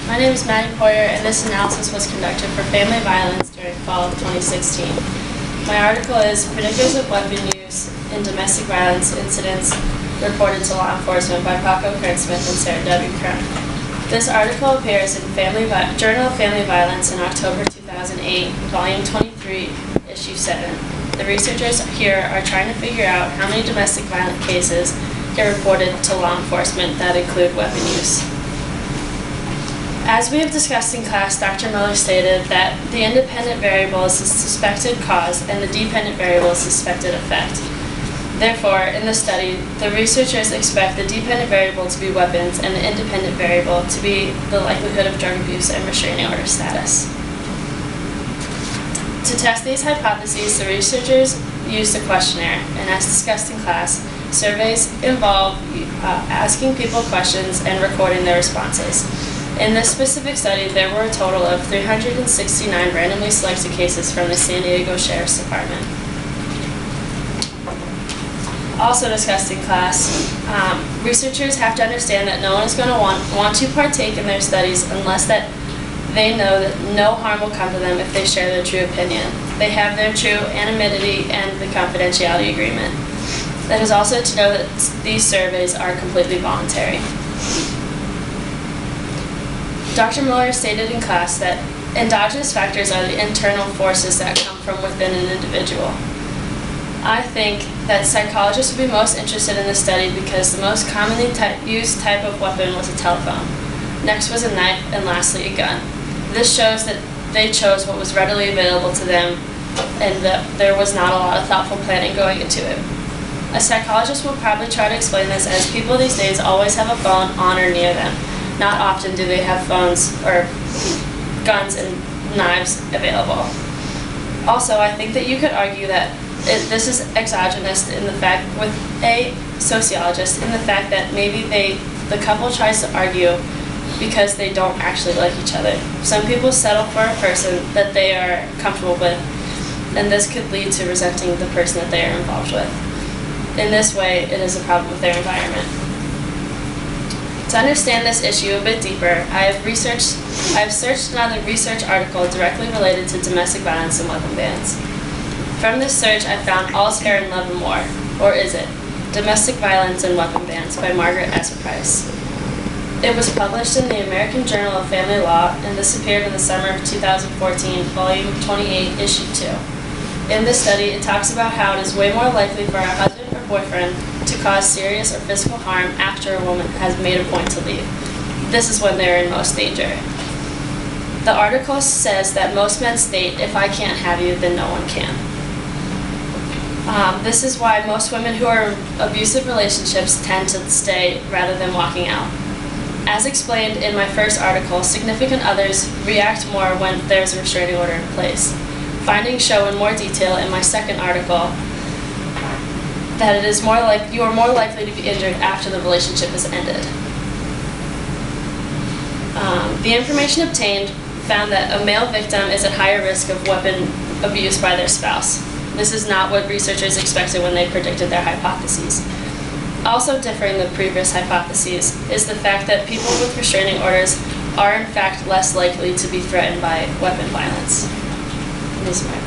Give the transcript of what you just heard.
My name is Maddie Poirier, and this analysis was conducted for family violence during fall of 2016. My article is Predictors of Weapon Use in Domestic Violence Incidents Reported to Law Enforcement by Paco Kern-Smith and Sarah W. Kern. This article appears in Journal of Family Violence in October 2008, Volume 23, Issue 7. The researchers here are trying to figure out how many domestic violence cases get reported to law enforcement that include weapon use. As we have discussed in class, Dr. Miller stated that the independent variable is the suspected cause and the dependent variable is suspected effect. Therefore, in the study, the researchers expect the dependent variable to be weapons and the independent variable to be the likelihood of drug abuse and restraining order status. To test these hypotheses, the researchers used a questionnaire, and as discussed in class, surveys involve asking people questions and recording their responses. In this specific study, there were a total of 369 randomly selected cases from the San Diego Sheriff's Department. Also discussed in class, researchers have to understand that no one is going to want to partake in their studies unless that they know that no harm will come to them if they share their true opinion. They have their true anonymity and the confidentiality agreement. That is also to know that these surveys are completely voluntary. Dr. Miller stated in class that endogenous factors are the internal forces that come from within an individual. I think that psychologists would be most interested in this study because the most commonly used type of weapon was a telephone. Next was a knife, and lastly a gun. This shows that they chose what was readily available to them and that there was not a lot of thoughtful planning going into it. A psychologist will probably try to explain this as people these days always have a phone on or near them. Not often do they have phones or guns and knives available. Also, I think that you could argue that this is exogenous in the fact, with a sociologist, in the fact that maybe the couple tries to argue because they don't actually like each other. Some people settle for a person that they are comfortable with, and this could lead to resenting the person that they are involved with. In this way, it is a problem with their environment. To understand this issue a bit deeper, I have searched another research article directly related to domestic violence and weapon bans. From this search, I found All's Fair in Love and War, or Is It? Domestic Violence and Weapon Bans by Margaret S. Price. It was published in the American Journal of Family Law, and this appeared in the summer of 2014, Volume 28, Issue 2. In this study, it talks about how it is way more likely for a husband or boyfriend to cause serious or physical harm after a woman has made a point to leave. This is when they're in most danger. The article says that most men state, if I can't have you, then no one can. This is why most women who are in abusive relationships tend to stay rather than walking out. As explained in my first article, significant others react more when there's a restraining order in place. Findings show in more detail in my second article that it is you are more likely to be injured after the relationship is ended. The information obtained found that a male victim is at higher risk of weapon abuse by their spouse. This is not what researchers expected when they predicted their hypotheses. Also differing the previous hypotheses is the fact that people with restraining orders are in fact less likely to be threatened by weapon violence. These are my